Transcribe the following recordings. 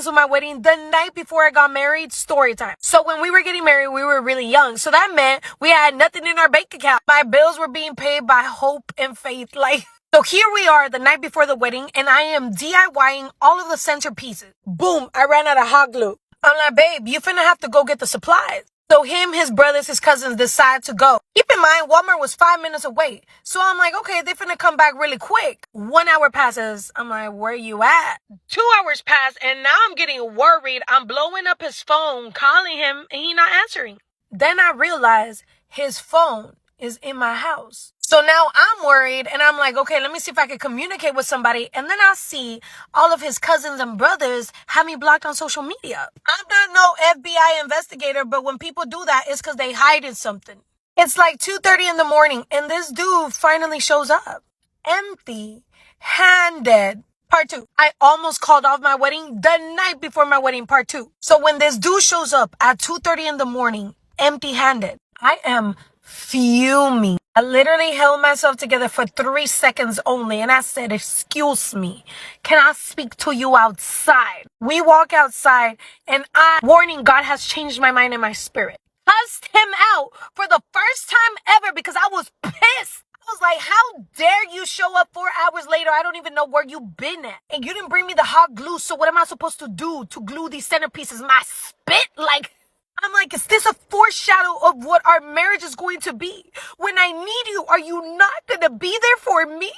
cancel my wedding the night before I got married. Story time. So when we were getting married, we were really young. So that meant we had nothing in our bank account. My bills were being paid by hope and faith. So here we are the night before the wedding, and I am DIYing all of the centerpieces. Boom, I ran out of hot glue. I'm like, babe, you finna have to go get the supplies. So him, his brothers, his cousins decide to go. Keep in mind, Walmart was 5 minutes away. So I'm like, okay, they finna come back really quick. 1 hour passes. I'm like, where you at? 2 hours pass, and now I'm getting worried. I'm blowing up his phone, calling him, and he not answering. Then I realize his phone is in my house. So now I'm worried, and I'm like, okay, let me see if I can communicate with somebody. And then I see all of his cousins and brothers have me blocked on social media. I'm not no FBI investigator, but when people do that, it's because they hiding something. It's like 2:30 in the morning, and this dude finally shows up. Empty-handed. Part 2. I almost called off my wedding the night before my wedding, part 2. So when this dude shows up at 2:30 in the morning, empty-handed, I am fuming. I literally held myself together for 3 seconds only, and I said, excuse me, can I speak to you outside? We walk outside, and warning, God has changed my mind and my spirit. Cussed him out for the first time ever because I was pissed. I was like, how dare you show up 4 hours later? I don't even know where you've been at. And you didn't bring me the hot glue, so what am I supposed to do to glue these centerpieces? My spit? I'm like, is this a foreshadow of what our marriage is going to be? When I need you, are you not going to be there for me?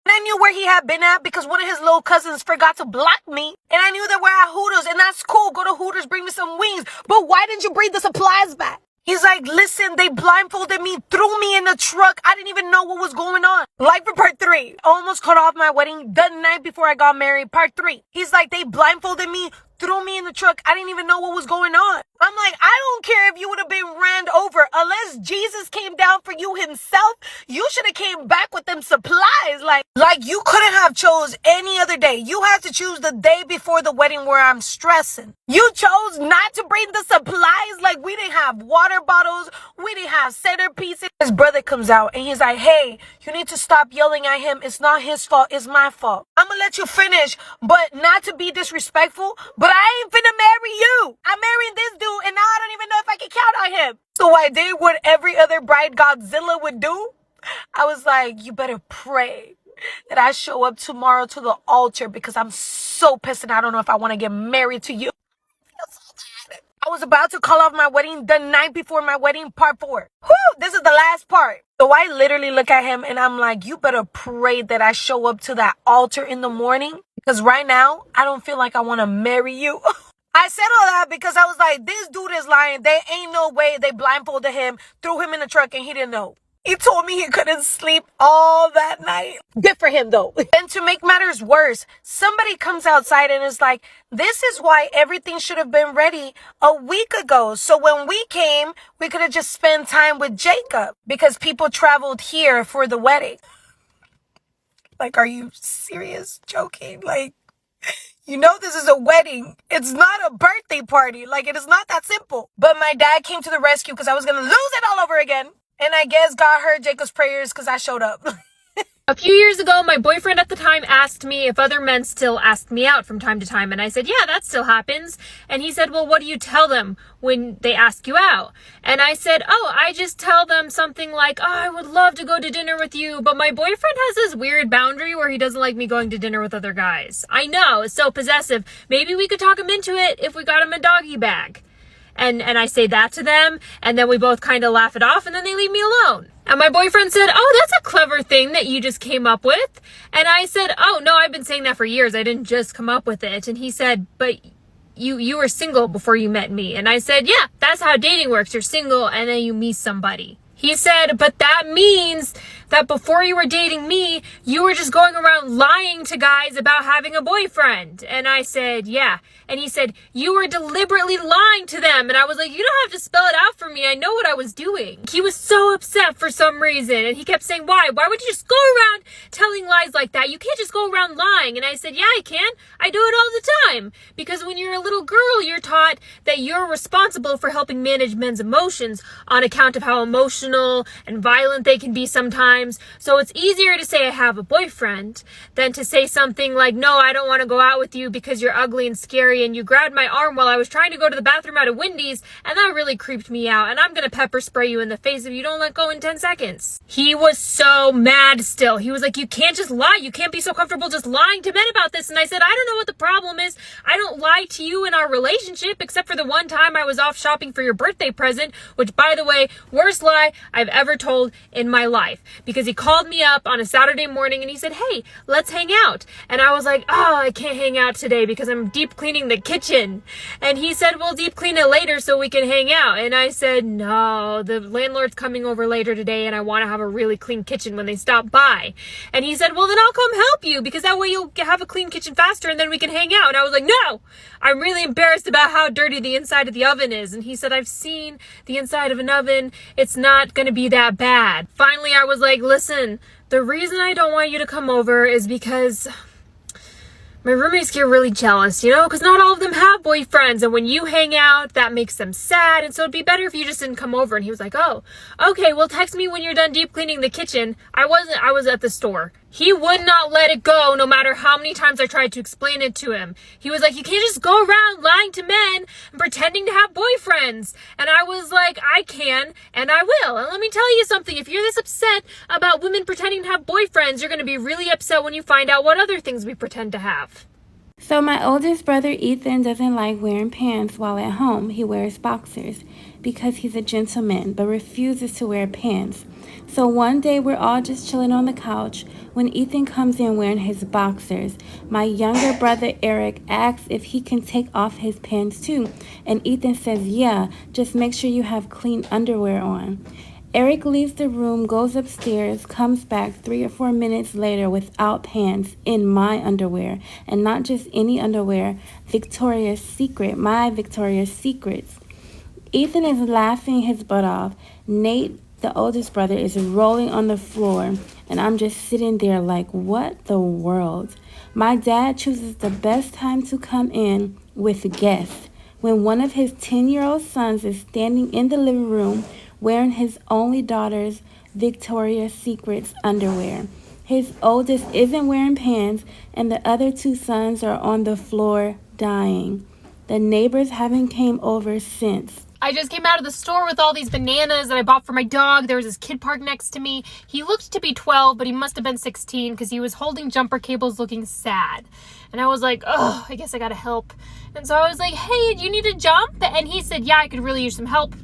And I knew where he had been at because one of his little cousins forgot to block me. And I knew that we're at Hooters, and that's cool. Go to Hooters, bring me some wings. But why didn't you bring the supplies back? He's like, listen, they blindfolded me, threw me in the truck. I didn't even know what was going on. Like for part 3, almost cut off my wedding the night before I got married. Part 3, he's like, they blindfolded me, threw me in the truck. I didn't even know what was going on. I'm like, I don't care if you would have been ran over. Unless Jesus came down for you himself, you should have came back with them supplies. Like you couldn't have chose any other day. You had to choose the day before the wedding where I'm stressing. You chose not to bring the supplies. Like we didn't have water bottles. We didn't have centerpieces. His brother comes out and he's like, hey, you need to stop yelling at him. It's not his fault. It's my fault. I'm gonna let you finish, but not to be disrespectful, but I ain't finna marry you. I'm marrying this dude, and now I don't even know if I can count on him. So I did what every other bride Godzilla would do. I was like, you better pray that I show up tomorrow to the altar because I'm so pissed and I don't know if I want to get married to you. I was about to call off my wedding the night before my wedding, part 4. This is the last part. So I literally look at him and I'm like, you better pray that I show up to that altar in the morning because right now I don't feel like I want to marry you. I said all that because I was like, this dude is lying. There ain't no way they blindfolded him, threw him in the truck, and he didn't know. He told me he couldn't sleep all that night. Good for him, though. And to make matters worse, somebody comes outside and is like, this is why everything should have been ready a week ago. So when we came, we could have just spent time with Jacob because people traveled here for the wedding. Like, are you serious? Joking? Like, you know this is a wedding. It's not a birthday party. Like, it is not that simple. But my dad came to the rescue because I was going to lose it all over again. And I guess God heard Jacob's prayers because I showed up. A few years ago, my boyfriend at the time asked me if other men still asked me out from time to time. And I said, yeah, that still happens. And he said, well, what do you tell them when they ask you out? And I said, oh, I just tell them something like, oh, I would love to go to dinner with you. But my boyfriend has this weird boundary where he doesn't like me going to dinner with other guys. I know, it's so possessive. Maybe we could talk him into it if we got him a doggy bag. And I say that to them, and then we both kind of laugh it off, and then they leave me alone. And my boyfriend said, oh, that's a clever thing that you just came up with. And I said, oh, no, I've been saying that for years. I didn't just come up with it. And he said, but you were single before you met me. And I said, yeah, that's how dating works. You're single, and then you meet somebody. He said, but that means that before you were dating me, you were just going around lying to guys about having a boyfriend. And I said, yeah. And he said, you were deliberately lying to them. And I was like, you don't have to spell it out for me. I know what I was doing. He was so upset for some reason. And he kept saying, why? Why would you just go around telling lies like that? You can't just go around lying. And I said, yeah, I can. I do it all the time. Because when you're a little girl, you're taught that you're responsible for helping manage men's emotions on account of how emotional emotional and violent they can be sometimes. So it's easier to say I have a boyfriend than to say something like, no, I don't want to go out with you because you're ugly and scary and you grabbed my arm while I was trying to go to the bathroom out of Wendy's, and that really creeped me out, and I'm gonna pepper spray you in the face if you don't let go in 10 seconds. He was so mad still. He was like, you can't just lie. You can't be so comfortable just lying to men about this. And I said, I don't know what the problem is. I don't lie to you in our relationship, except for the one time I was off shopping for your birthday present, which, by the way, worst lie I've ever told in my life, because he called me up on a Saturday morning and he said, hey, let's hang out. And I was like, oh, I can't hang out today because I'm deep cleaning the kitchen. And he said, we'll deep clean it later so we can hang out. And I said, no, the landlord's coming over later today and I want to have a really clean kitchen when they stop by. And he said, well, then I'll come help you because that way you'll have a clean kitchen faster and then we can hang out. And I was like, no, I'm really embarrassed about how dirty the inside of the oven is. And he said, I've seen the inside of an oven. It's not going to be that bad. Finally, I was like, listen, the reason I don't want you to come over is because my roommates get really jealous, because not all of them have boyfriends. And when you hang out, that makes them sad. And so it'd be better if you just didn't come over. And he was like, oh, okay, well, text me when you're done deep cleaning the kitchen. I was at the store. He would not let it go no matter how many times I tried to explain it to him. He was like, you can't just go around lying to men and pretending to have boyfriends. And I was like, I can and I will. And let me tell you something. If you're this upset about women pretending to have boyfriends, you're going to be really upset when you find out what other things we pretend to have. So my oldest brother Ethan doesn't like wearing pants while at home. He wears boxers because he's a gentleman, but refuses to wear pants. So one day we're all just chilling on the couch when Ethan comes in wearing his boxers. My younger brother Eric asks if he can take off his pants too, and Ethan says, yeah, just make sure you have clean underwear on. Eric leaves the room, goes upstairs, comes back 3 or 4 minutes later without pants, in my underwear. And not just any underwear, Victoria's Secret, my Victoria's Secrets. Ethan is laughing his butt off. Nate, the oldest brother, is rolling on the floor. And I'm just sitting there like, what the world? My dad chooses the best time to come in with guests, when one of his 10-year-old sons is standing in the living room wearing his only daughter's Victoria's Secret's underwear. His oldest isn't wearing pants, and the other 2 sons are on the floor dying. The neighbors haven't came over since. I just came out of the store with all these bananas that I bought for my dog. There was this kid parked next to me. He looked to be 12, but he must have been 16 because he was holding jumper cables looking sad. And I was like, oh, I guess I gotta help. And so I was like, hey, do you need to jump? And he said, yeah, I could really use some help.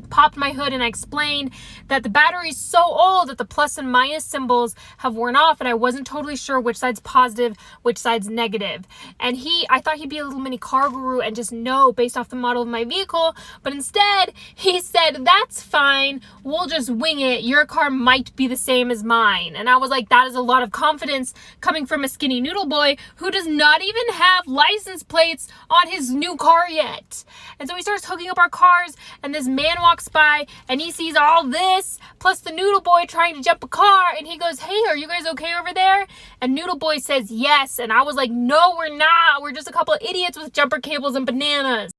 Popped my hood and I explained that the battery's so old that the plus and minus symbols have worn off and I wasn't totally sure which side's positive, which side's negative. And I thought he'd be a little mini car guru and just know based off the model of my vehicle, but instead he said, that's fine, we'll just wing it, your car might be the same as mine. And I was like, that is a lot of confidence coming from a skinny noodle boy who does not even have license plates on his new car yet. And so he starts hooking up our cars and this man walks by and he sees all this plus the noodle boy trying to jump a car and he goes, hey, are you guys okay over there? And noodle boy says yes. And I was like, no, we're not, we're just a couple of idiots with jumper cables and bananas.